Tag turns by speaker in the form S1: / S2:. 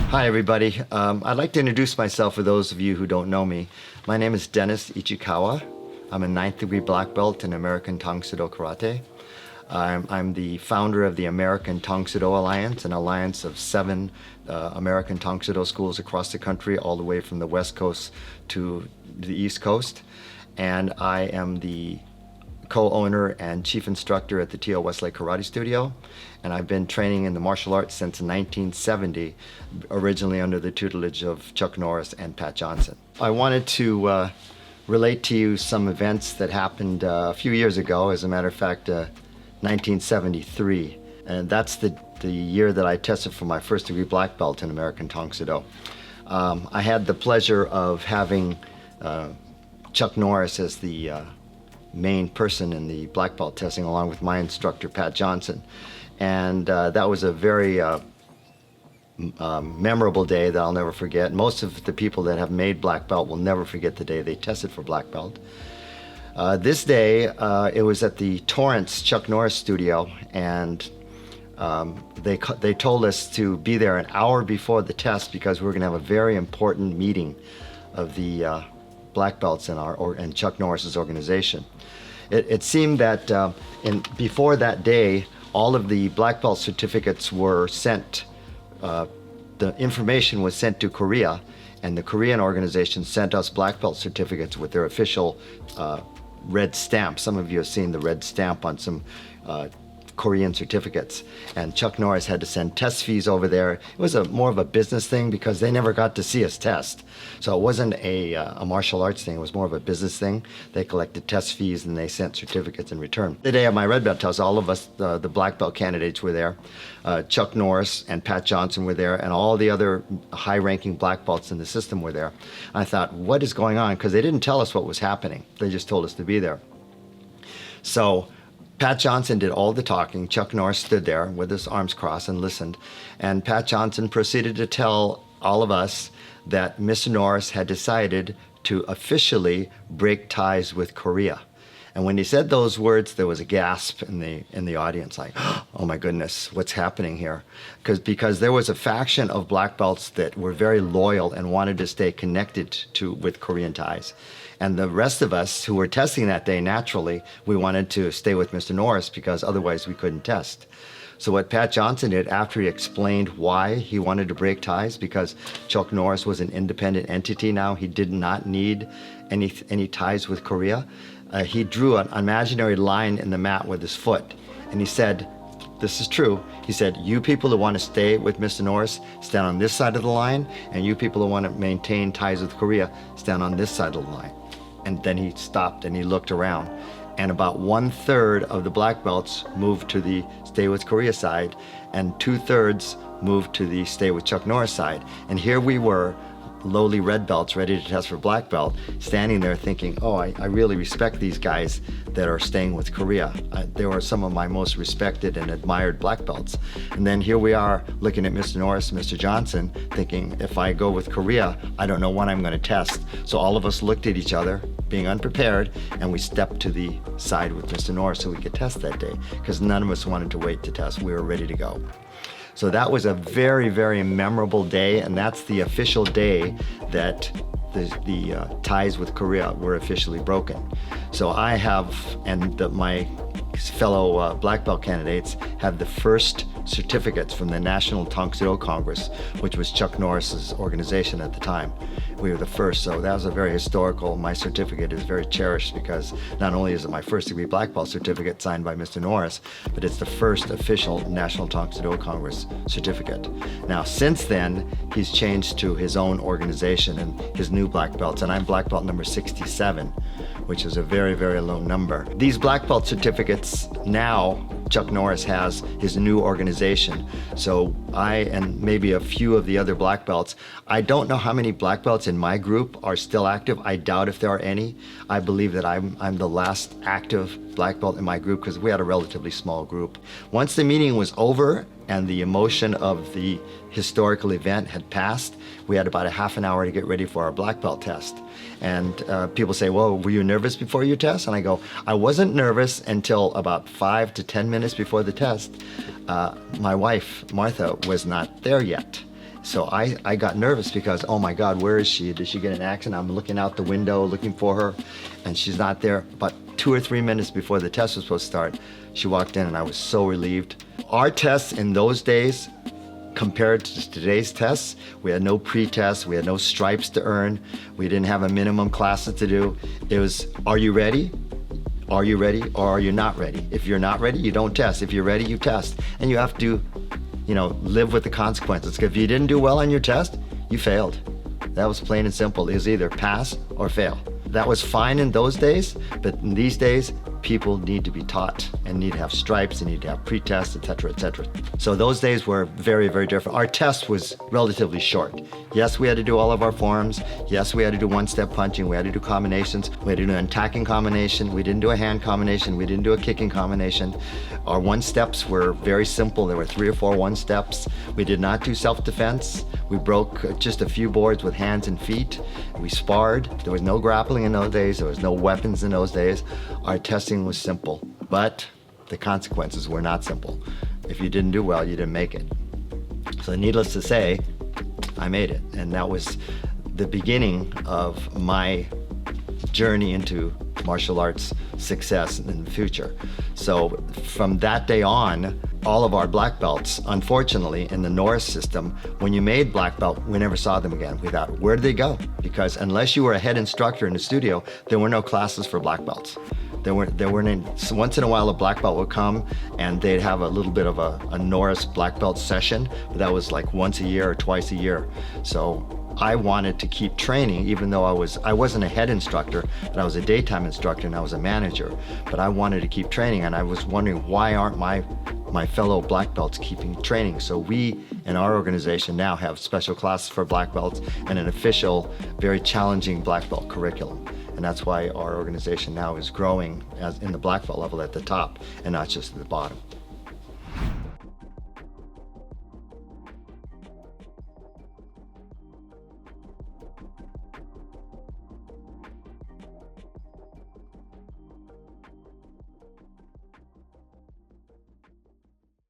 S1: Hi, everybody. I'd like to introduce myself for those of you who don't know me. My name is Dennis Ichikawa. I'm a 9th degree black belt in American Tang Soo-Do Karate. I'm the founder of the American Tang Soo-Do Alliance, an alliance of 7 American Tang Soo-Do schools across the country, all the way from the West Coast to the East Coast. And I am the co-owner and chief instructor at the T.O. Westlake Karate Studio, and I've been training in the martial arts since 1970, originally under the tutelage of Chuck Norris and Pat Johnson. I wanted to relate to you some events that happened a few years ago, as a matter of fact, 1973, and that's the year that I tested for my first degree black belt in American Tang Soo-Do. I had the pleasure of having Chuck Norris as the main person in the black belt testing, along with my instructor Pat Johnson, and that was a very memorable day that I'll never forget. Most of the people that have made black belt will never forget the day they tested for black belt. This day it was at the Torrance Chuck Norris studio, and they told us to be there an hour before the test because we were going to have a very important meeting of the black belts in Chuck Norris's organization. It seemed that before that day, all of the black belt certificates were sent, the information was sent to Korea, and the Korean organization sent us black belt certificates with their official red stamp. Some of you have seen the red stamp on some Korean certificates, and Chuck Norris had to send test fees over there. It was more of a business thing because they never got to see us test. So it wasn't a martial arts thing, it was more of a business thing. They collected test fees and they sent certificates in return. The day of my red belt test, all of us, the black belt candidates were there. Chuck Norris and Pat Johnson were there, and all the other high-ranking black belts in the system were there. I thought, what is going on? Because they didn't tell us what was happening. They just told us to be there. So Pat Johnson did all the talking. Chuck Norris stood there with his arms crossed and listened. And Pat Johnson proceeded to tell all of us that Mr. Norris had decided to officially break ties with Korea. And when he said those words, there was a gasp in the audience, like, oh my goodness, what's happening here? Because there was a faction of black belts that were very loyal and wanted to stay connected with Korean ties. And the rest of us who were testing that day, naturally, we wanted to stay with Mr. Norris because otherwise we couldn't test. So what Pat Johnson did, after he explained why he wanted to break ties, because Chuck Norris was an independent entity now, he did not need any ties with Korea, he drew an imaginary line in the mat with his foot. And he said, this is true, he said, you people who want to stay with Mr. Norris, stand on this side of the line, and you people who want to maintain ties with Korea, stand on this side of the line. And then he stopped and he looked around, and about 1/3 of the black belts moved to the stay with Korea side, and 2/3 moved to the stay with Chuck Norris side. And here we were, lowly red belts ready to test for black belt, standing there thinking, oh, I really respect these guys that are staying with Korea. They were some of my most respected and admired black belts. And then here we are looking at Mr. Norris and Mr. Johnson thinking, if I go with Korea, I don't know when I'm going to test. So all of us looked at each other, being unprepared, and we stepped to the side with Mr. Norris so we could test that day, because none of us wanted to wait to test. We were ready to go. So that was a very, very memorable day, and that's the official day that the ties with Korea were officially broken. So I have, and my fellow black belt candidates have the first certificates from the National Tang Soo-Do Congress, which was Chuck Norris's organization at the time. We were the first, so that was a very historical. My certificate is very cherished because not only is it my first degree black belt certificate signed by Mr. Norris, but it's the first official National Tang Soo-Do Congress certificate. Now, since then, he's changed to his own organization and his new black belts, and I'm black belt number 67, which is a very, very low number. These black belt certificates now, Chuck Norris has his new organization. So I, and maybe a few of the other black belts, I don't know how many black belts in my group are still active. I doubt if there are any. I believe that I'm the last active black belt in my group because we had a relatively small group. Once the meeting was over and the emotion of the historical event had passed, we had about a half an hour to get ready for our black belt test. And people say, well, were you nervous before your test? And I go, I wasn't nervous until about 5 to 10 minutes before the test. My wife, Martha, was not there yet. So I got nervous because, oh my God, where is she? Did she get in an accident? I'm looking out the window looking for her, and she's not there. But 2 or 3 minutes before the test was supposed to start, she walked in, and I was so relieved. Our tests in those days, compared to today's tests, we had no pre-tests, we had no stripes to earn, we didn't have a minimum classes to do. It was, are you ready? Are you ready, or are you not ready? If you're not ready, you don't test. If you're ready, you test. And you have to, live with the consequences. If you didn't do well on your test, you failed. That was plain and simple. It was either pass or fail. That was fine in those days, but in these days, people need to be taught and need to have stripes and need to have pre-tests, et cetera, et cetera. So those days were very, very different. Our test was relatively short. Yes, we had to do all of our forms. Yes, we had to do one-step punching. We had to do combinations. We had to do an attacking combination. We didn't do a hand combination. We didn't do a kicking combination. Our one-steps were very simple. There were 3 or 4 one-steps. We did not do self-defense. We broke just a few boards with hands and feet. We sparred. There was no grappling in those days. There was no weapons in those days. Our testing was simple, but the consequences were not simple. If you didn't do well, you didn't make it. So needless to say, I made it. And that was the beginning of my journey into martial arts success in the future. So from that day on, all of our black belts, unfortunately, in the Norris system, when you made black belt, we never saw them again. We thought, where did they go? Because unless you were a head instructor in the studio, there were no classes for black belts. There weren't any, so once in a while a black belt would come and they'd have a little bit of a Norris black belt session, but that was like once a year or twice a year. So I wanted to keep training, even though I wasn't a head instructor, but I was a daytime instructor and I was a manager. But I wanted to keep training, and I was wondering, why aren't my fellow black belts keeping training? So we in our organization now have special classes for black belts and an official, very challenging black belt curriculum. And that's why our organization now is growing in the black belt level at the top and not just at the bottom.